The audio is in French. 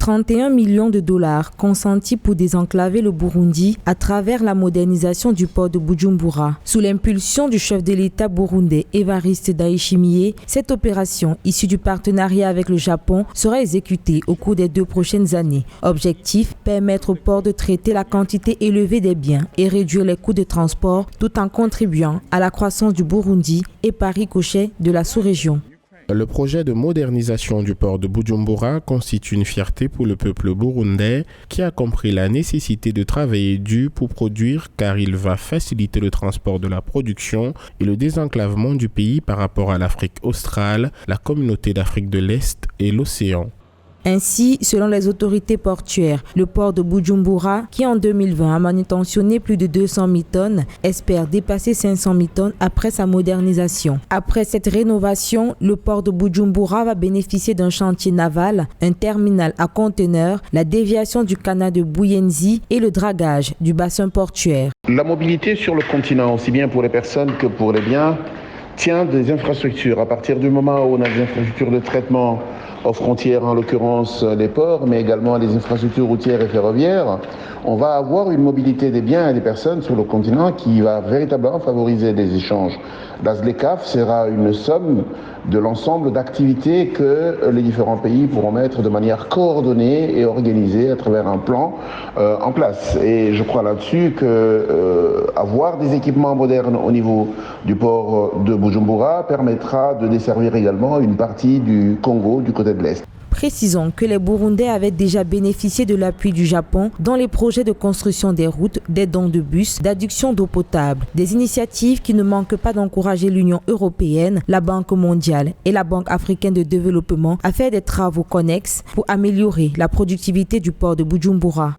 31 millions de dollars consentis pour désenclaver le Burundi à travers la modernisation du port de Bujumbura. Sous l'impulsion du chef de l'État burundais Evariste Ndayishimiye, cette opération, issue du partenariat avec le Japon, sera exécutée au cours des 2 prochaines années. Objectif, permettre au port de traiter la quantité élevée des biens et réduire les coûts de transport tout en contribuant à la croissance du Burundi et par ricochet de la sous-région. Le projet de modernisation du port de Bujumbura constitue une fierté pour le peuple burundais qui a compris la nécessité de travailler dur pour produire car il va faciliter le transport de la production et le désenclavement du pays par rapport à l'Afrique australe, la communauté d'Afrique de l'Est et l'océan. Ainsi, selon les autorités portuaires, le port de Bujumbura, qui en 2020 a manutentionné plus de 200 000 tonnes, espère dépasser 500 000 tonnes après sa modernisation. Après cette rénovation, le port de Bujumbura va bénéficier d'un chantier naval, un terminal à conteneurs, la déviation du canal de Buyenzi et le dragage du bassin portuaire. La mobilité sur le continent, aussi bien pour les personnes que pour les biens, tient des infrastructures. À partir du moment où on a des infrastructures de traitement aux frontières, en l'occurrence les ports, mais également les infrastructures routières et ferroviaires, on va avoir une mobilité des biens et des personnes sur le continent qui va véritablement favoriser des échanges. La ZLECAf sera une somme de l'ensemble d'activités que les différents pays pourront mettre de manière coordonnée et organisée à travers un plan en place. Et je crois là-dessus que avoir des équipements modernes au niveau du port de Bujumbura permettra de desservir également une partie du Congo du côté de l'Est. Précisons que les Burundais avaient déjà bénéficié de l'appui du Japon dans les projets de construction des routes, des dons de bus, d'adduction d'eau potable. Des initiatives qui ne manquent pas d'encourager l'Union européenne, la Banque mondiale et la Banque africaine de développement à faire des travaux connexes pour améliorer la productivité du port de Bujumbura.